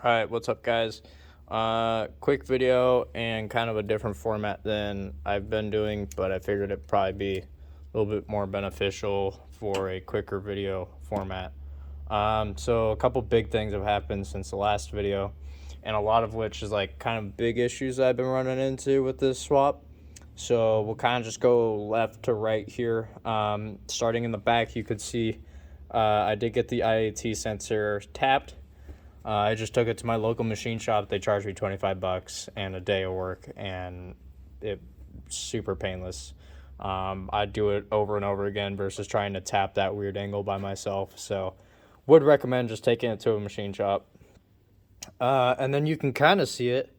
Alright, what's up guys? Quick video and kind of a different format than I've been doing, but I figured it'd probably be a little bit more beneficial for a quicker video format. So a couple big things have happened since the last video, and a lot of which is like kind of big issues that I've been running into with this swap. So we'll kind of just go left to right here. Starting in the back, you could see I did get the IAT sensor tapped. I just took it to my local machine shop. They charged me $25 and a day of work, and it's super painless. I'd do it over and over again versus trying to tap that weird angle by myself. So would recommend just taking it to a machine shop. And then you can kind of see it.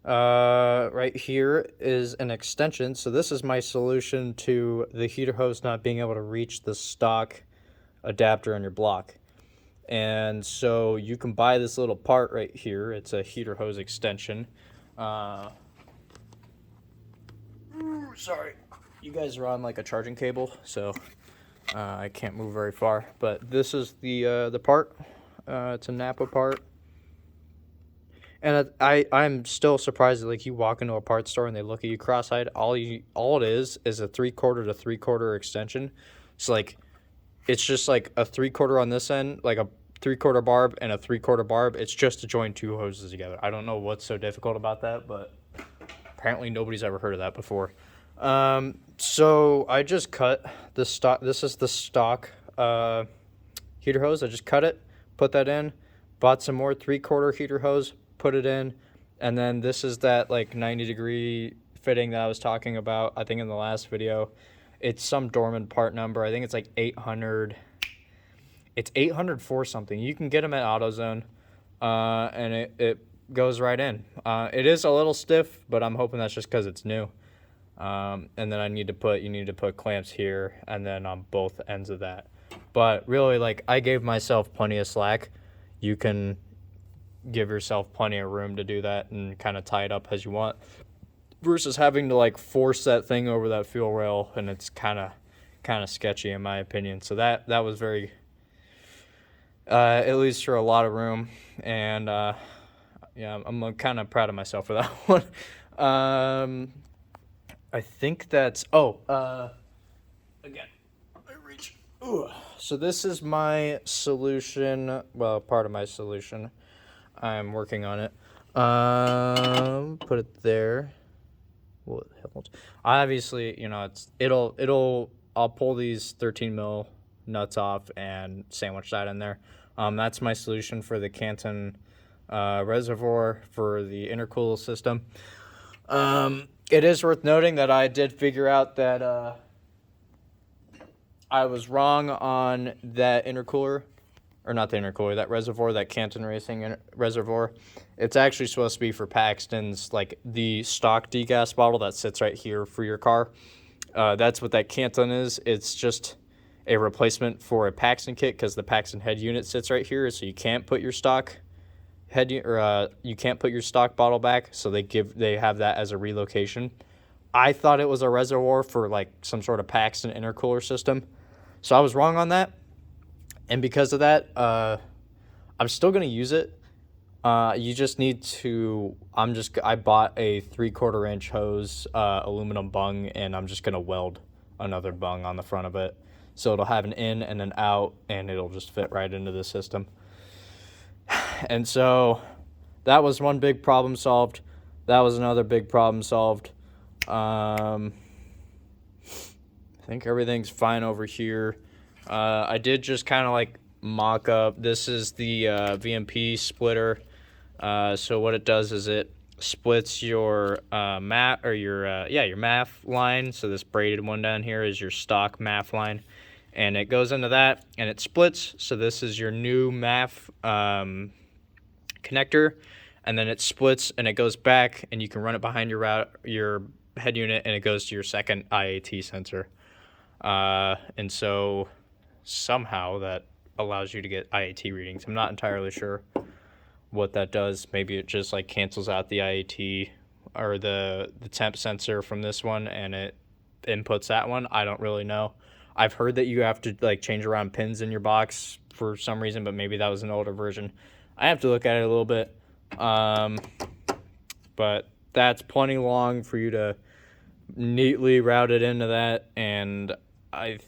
Right here is an extension. So this is my solution to the heater hose not being able to reach the stock adapter on your block. And so you can buy this little part right here. It's a heater hose extension. Sorry, you guys are on like a charging cable, so I can't move very far. But this is the part. It's a Napa part. And I'm still surprised that, like, you walk into a parts store and they look at you cross-eyed. All it is a 3/4 to 3/4 extension. So like, it's just like a 3/4 on this end, like a 3/4 barb and a 3/4 barb. It's just to join two hoses together. I don't know what's so difficult about that, but apparently nobody's ever heard of that before. So I just cut the stock. This is the stock heater hose. I just cut it, put that in, bought some more 3/4 heater hose, put it in, and then this is that like 90-degree fitting that I was talking about, I think in the last video. It's some dormant part number. I think it's like 800. It's 804 something. You can get them at AutoZone, and it goes right in. It is a little stiff, but I'm hoping that's just because it's new. And then you need to put clamps here and then on both ends of that. But really, like, I gave myself plenty of slack. You can give yourself plenty of room to do that and kind of tie it up as you want, versus having to like force that thing over that fuel rail, and it's kind of sketchy in my opinion. So that was very it leaves for a lot of room, and yeah, I'm kind of proud of myself for that one. I think that's again, I reach. Ooh. So this is my solution. Well, part of my solution. I'm working on it. Put it there. Well, it won't. Obviously, you know, I'll pull these 13 mil nuts off and sandwich that in there. That's my solution for the Canton reservoir for the intercooler system. It is worth noting that I did figure out that I was wrong on that intercooler. Or not the intercooler, that reservoir, that Canton Racing reservoir. It's actually supposed to be for Paxton's, like the stock degas bottle that sits right here for your car. That's what that Canton is. It's just a replacement for a Paxton kit, because the Paxton head unit sits right here, so you can't put your stock you can't put your stock bottle back. So they have that as a relocation. I thought it was a reservoir for like some sort of Paxton intercooler system, so I was wrong on that. And because of that, I'm still going to use it. You just need to, I bought a 3/4 inch hose, aluminum bung, and I'm just going to weld another bung on the front of it. So it'll have an in and an out, and it'll just fit right into the system. And so that was one big problem solved. That was another big problem solved. I think everything's fine over here. I did just kind of like mock up. This is the VMP splitter. So what it does is it splits your mat, or your MAF line. So this braided one down here is your stock MAF line, and it goes into that and it splits. So this is your new MAF connector, and then it splits and it goes back, and you can run it behind your head unit, and it goes to your second IAT sensor. And so somehow that allows you to get IAT readings. I'm not entirely sure what that does. Maybe it just like cancels out the IAT or the temp sensor from this one, and it inputs that one. I don't really know. I've heard that you have to like change around pins in your box for some reason, but maybe that was an older version. I have to look at it a little bit. But that's plenty long for you to neatly route it into that, and I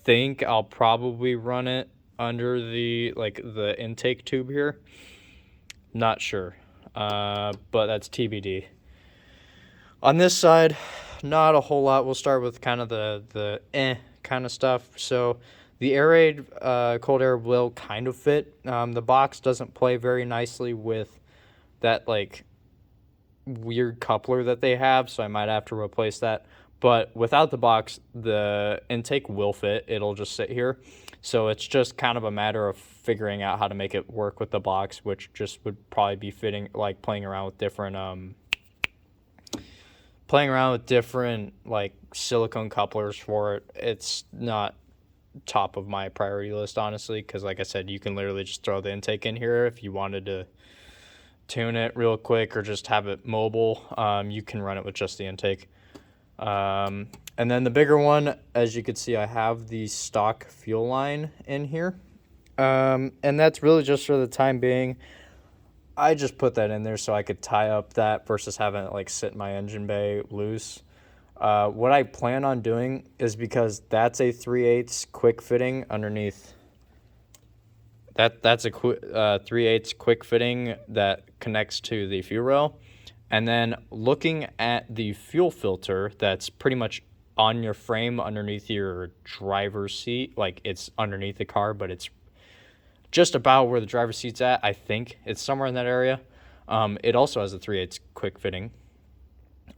think I'll probably run it under the intake tube here. Not sure, but that's TBD. On this side, not a whole lot. We'll start with kind of the kind of stuff. So the aerated cold air will kind of fit. The box doesn't play very nicely with that like weird coupler that they have, so I might have to replace that. But without the box, the intake will fit. It'll just sit here. So it's just kind of a matter of figuring out how to make it work with the box, which just would probably be fitting, like playing around with different like silicone couplers for it. It's not top of my priority list, honestly, because like I said, you can literally just throw the intake in here if you wanted to tune it real quick or just have it mobile. You can run it with just the intake. And then the bigger one, as you can see, I have the stock fuel line in here. And that's really just for the time being. I just put that in there so I could tie up that versus having it like sit in my engine bay loose. What I plan on doing is, because that's a 3/8 quick fitting underneath. That's a 3/8 quick fitting that connects to the fuel rail. And then looking at the fuel filter that's pretty much on your frame underneath your driver's seat, like it's underneath the car, but it's just about where the driver's seat's at. I think it's somewhere in that area. It also has a 3/8 quick fitting,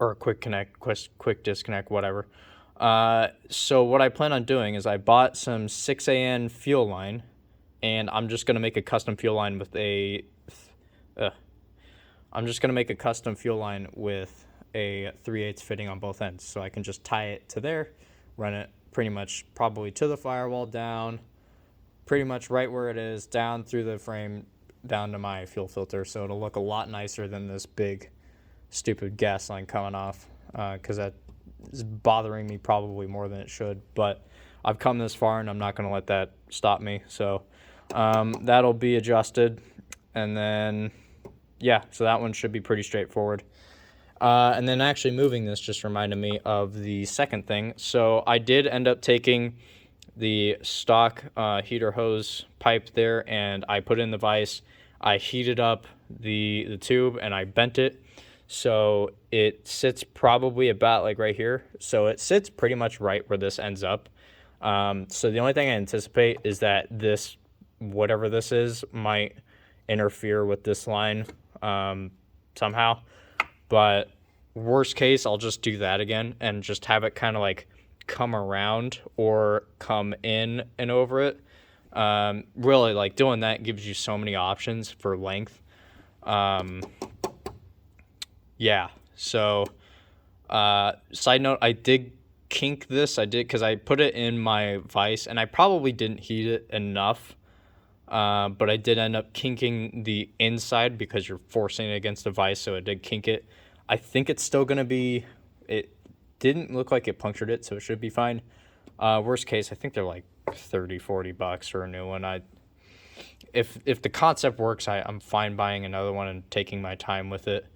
or a quick connect, quick disconnect, whatever. So what I plan on doing is I bought some 6AN fuel line, and I'm just gonna make a custom fuel line with a. I'm just gonna make a custom fuel line with a 3/8 fitting on both ends, so I can just tie it to there, run it pretty much probably to the firewall, down, pretty much right where it is, down through the frame, down to my fuel filter, so it'll look a lot nicer than this big, stupid gas line coming off, because that is bothering me probably more than it should. But I've come this far, and I'm not gonna let that stop me. So that'll be adjusted, and then. Yeah, so that one should be pretty straightforward. And then actually moving this just reminded me of the second thing. So I did end up taking the stock heater hose pipe there, and I put in the vise. I heated up the tube, and I bent it. So it sits probably about like right here. So it sits pretty much right where this ends up. So the only thing I anticipate is that this, whatever this is, might interfere with this line somehow, but worst case, I'll just do that again and just have it kind of like come around or come in and over it. Really, like doing that gives you so many options for length. Yeah, so side note, I did kink this. I did, because I put it in my vise, and I probably didn't heat it enough. But I did end up kinking the inside because you're forcing it against the vise, so it did kink it. I think it's still going to be, it didn't look like it punctured it, so it should be fine. Worst case, I think they're like $30-$40 for a new one. If the concept works, I'm fine buying another one and taking my time with it.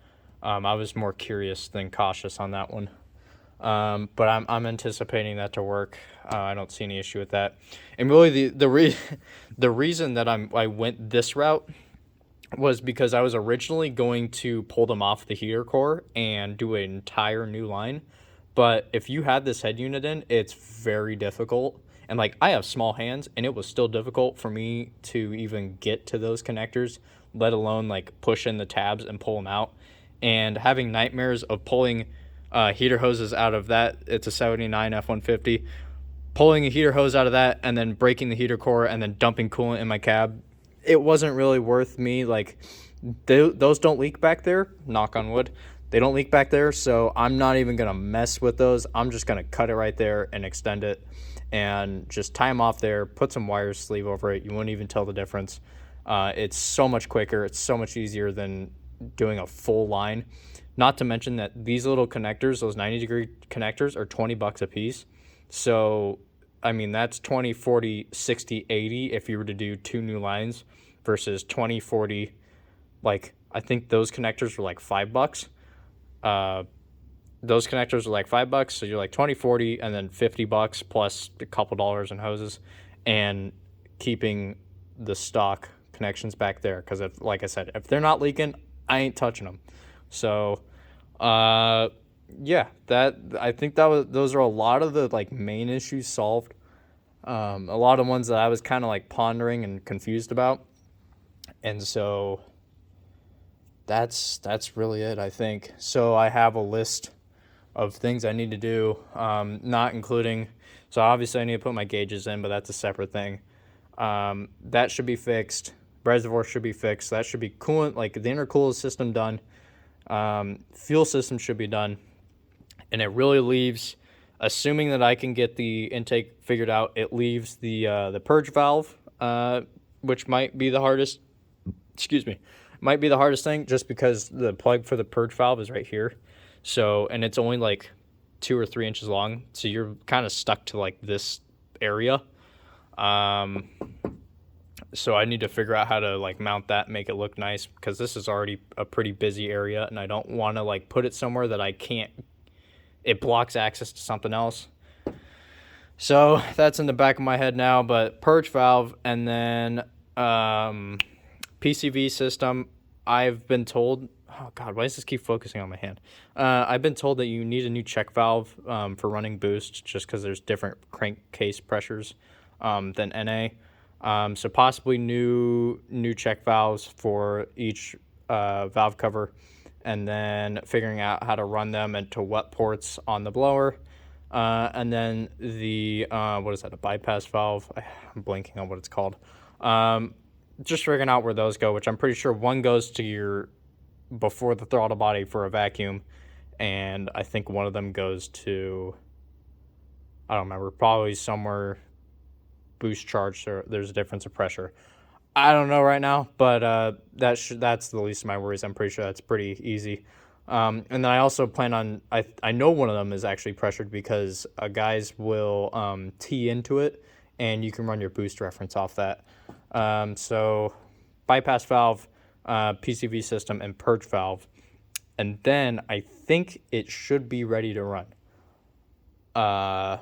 I was more curious than cautious on that one. But I'm anticipating that to work. I don't see any issue with that. And really, the reason that I went this route was because I was originally going to pull them off the heater core and do an entire new line. But if you had this head unit in, it's very difficult. And like, I have small hands, and it was still difficult for me to even get to those connectors, let alone like push in the tabs and pull them out. And having nightmares of pulling heater hoses out of that. It's a 79 F-150. Pulling a heater hose out of that and then breaking the heater core and then dumping coolant in my cab. It wasn't really worth me. Like, those don't leak back there. Knock on wood. They don't leak back there, so I'm not even going to mess with those. I'm just going to cut it right there and extend it and just tie them off there, put some wire sleeve over it. You wouldn't even tell the difference. It's so much quicker. It's so much easier than doing a full line. Not to mention that these little connectors, those 90-degree connectors, are $20 a piece. So, I mean, that's 20, 40, 60, 80 if you were to do two new lines versus 20, 40. Like, I think those connectors were like $5. Those connectors are like $5, so you're like 20, 40, and then $50 plus a couple dollars in hoses, and keeping the stock connections back there. Because if, like I said, if they're not leaking, I ain't touching them. So, yeah, I think those are a lot of the like main issues solved. A lot of ones that I was kind of like pondering and confused about, and so that's really it, I think. So I have a list of things I need to do, not including, so obviously I need to put my gauges in, but that's a separate thing. That should be fixed. Reservoir should be fixed. That should be coolant, like the intercooler system done. Fuel system should be done. And it really leaves, assuming that I can get the intake figured out, it leaves the purge valve, which might be the hardest, might be the hardest thing, just because the plug for the purge valve is right here. So, and it's only like 2 or 3 inches long, so you're kind of stuck to like this area. So I need to figure out how to like mount that, make it look nice, because this is already a pretty busy area, and I don't want to like put it somewhere that I can't, it blocks access to something else. So that's in the back of my head now. But purge valve, and then PCV system, I've been told, oh God, why does this keep focusing on my hand? I've been told that you need a new check valve for running boost, just because there's different crankcase pressures than NA. So possibly new check valves for each valve cover, and then figuring out how to run them into what ports on the blower. And then the, what is that, a bypass valve? I'm blanking on what it's called. Just figuring out where those go, which I'm pretty sure one goes to your before the throttle body for a vacuum, and I think one of them goes to, I don't remember, probably somewhere boost charge, so there's a difference of pressure. I don't know right now, but that's the least of my worries. I'm pretty sure that's pretty easy. And then I also plan on, I know one of them is actually pressured, because guys will tee into it, and you can run your boost reference off that. So bypass valve, PCV system, and purge valve. And then I think it should be ready to run. God,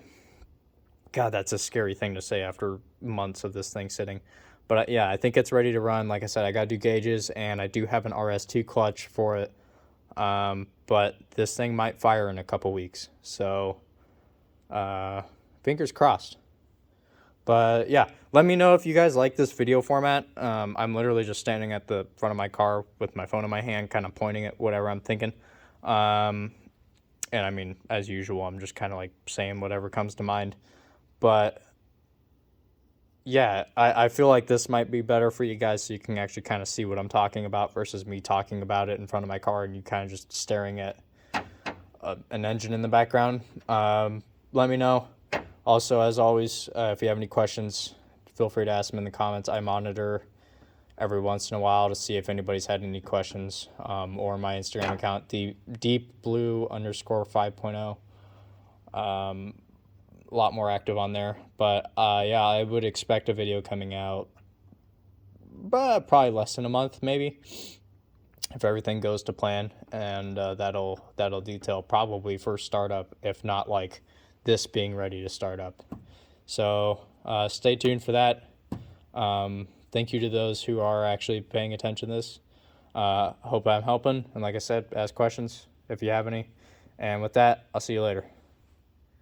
that's a scary thing to say after months of this thing sitting. But yeah, I think it's ready to run. Like I said, I got to do gauges, and I do have an RS2 clutch for it. But this thing might fire in a couple weeks. So fingers crossed. But yeah, let me know if you guys like this video format. I'm literally just standing at the front of my car with my phone in my hand, kind of pointing at whatever I'm thinking. And I mean, as usual, I'm just kind of like saying whatever comes to mind. But yeah, I feel like this might be better for you guys, so you can actually kind of see what I'm talking about versus me talking about it in front of my car and you kind of just staring at an engine in the background. Let me know. Also, as always, if you have any questions, feel free to ask them in the comments. I monitor every once in a while to see if anybody's had any questions, or my Instagram account, deepblue_5.0. A lot more active on there. But yeah, I would expect a video coming out probably less than a month, maybe, if everything goes to plan. And that'll detail probably for startup, if not like this being ready to start up. So stay tuned for that. Thank you to those who are actually paying attention to this. Hope I'm helping. And like I said, ask questions if you have any. And with that, I'll see you later.